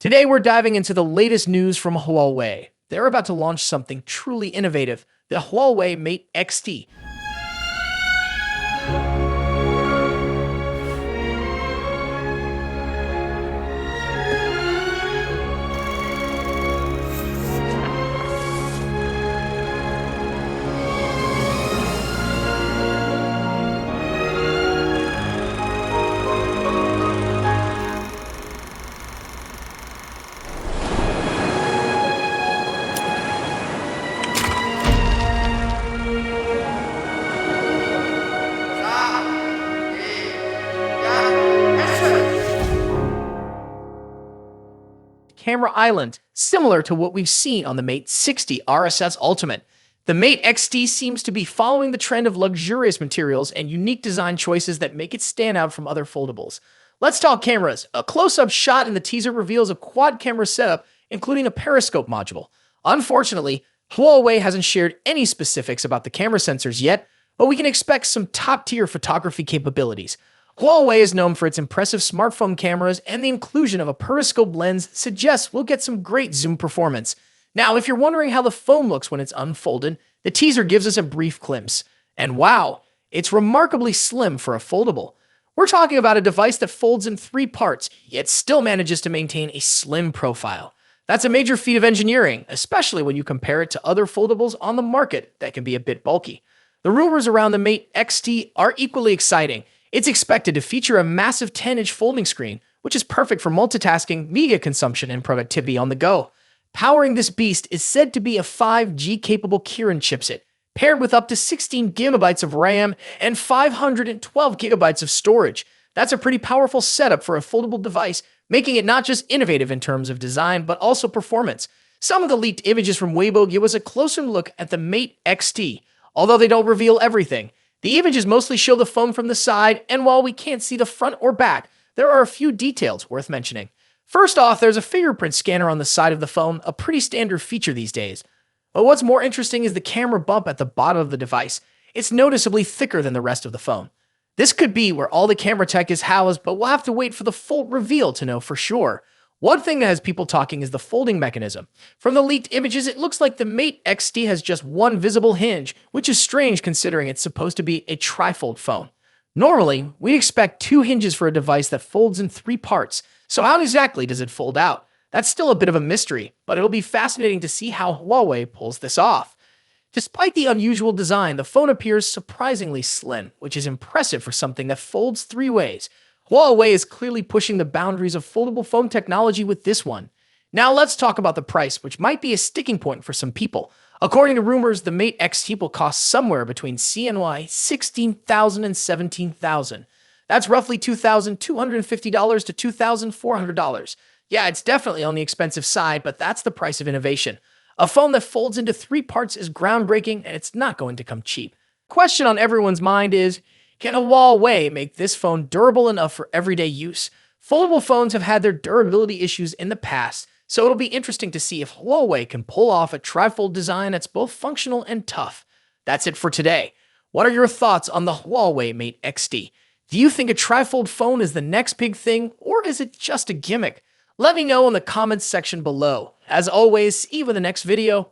Today, we're diving into the latest news from Huawei. They're about to launch something truly innovative, the Huawei Mate XT. Camera island, similar to what we've seen on the Mate 60 RSS Ultimate. The Mate XT seems to be following the trend of luxurious materials and unique design choices that make it stand out from other foldables. Let's talk cameras. A close-up shot in the teaser reveals a quad camera setup, including a periscope module. Unfortunately, Huawei hasn't shared any specifics about the camera sensors yet, but we can expect some top-tier photography capabilities. Huawei is known for its impressive smartphone cameras, and the inclusion of a periscope lens suggests we'll get some great zoom performance. Now, if you're wondering how the phone looks when it's unfolded, the teaser gives us a brief glimpse. And wow, it's remarkably slim for a foldable. We're talking about a device that folds in 3 parts, yet still manages to maintain a slim profile. That's a major feat of engineering, especially when you compare it to other foldables on the market that can be a bit bulky. The rumors around the Mate XT are equally exciting. It's expected to feature a massive 10-inch folding screen, which is perfect for multitasking, media consumption, and productivity on the go. Powering this beast is said to be a 5G-capable Kirin chipset, paired with up to 16 gigabytes of RAM and 512 gigabytes of storage. That's a pretty powerful setup for a foldable device, making it not just innovative in terms of design, but also performance. Some of the leaked images from Weibo give us a closer look at the Mate XT, although they don't reveal everything. The images mostly show the phone from the side, and while we can't see the front or back, there are a few details worth mentioning. First off, there's a fingerprint scanner on the side of the phone, a pretty standard feature these days. But what's more interesting is the camera bump at the bottom of the device. It's noticeably thicker than the rest of the phone. This could be where all the camera tech is housed, but we'll have to wait for the full reveal to know for sure. One thing that has people talking is the folding mechanism. From the leaked images, it looks like the Mate XT has just one visible hinge, which is strange considering it's supposed to be a trifold phone. Normally, we'd expect 2 hinges for a device that folds in 3 parts, so how exactly does it fold out? That's still a bit of a mystery, but it'll be fascinating to see how Huawei pulls this off. Despite the unusual design, the phone appears surprisingly slim, which is impressive for something that folds 3 ways. Huawei is clearly pushing the boundaries of foldable phone technology with this one. Now let's talk about the price, which might be a sticking point for some people. According to rumors, the Mate XT will cost somewhere between CNY $16,000 and $17,000. That's roughly $2,250 to $2,400. Yeah, it's definitely on the expensive side, but that's the price of innovation. A phone that folds into 3 parts is groundbreaking, and it's not going to come cheap. Question on everyone's mind is, can a Huawei make this phone durable enough for everyday use? Foldable phones have had their durability issues in the past, so it'll be interesting to see if Huawei can pull off a trifold design that's both functional and tough. That's it for today. What are your thoughts on the Huawei Mate XT? Do you think a trifold phone is the next big thing, or is it just a gimmick? Let me know in the comments section below. As always, see you in the next video.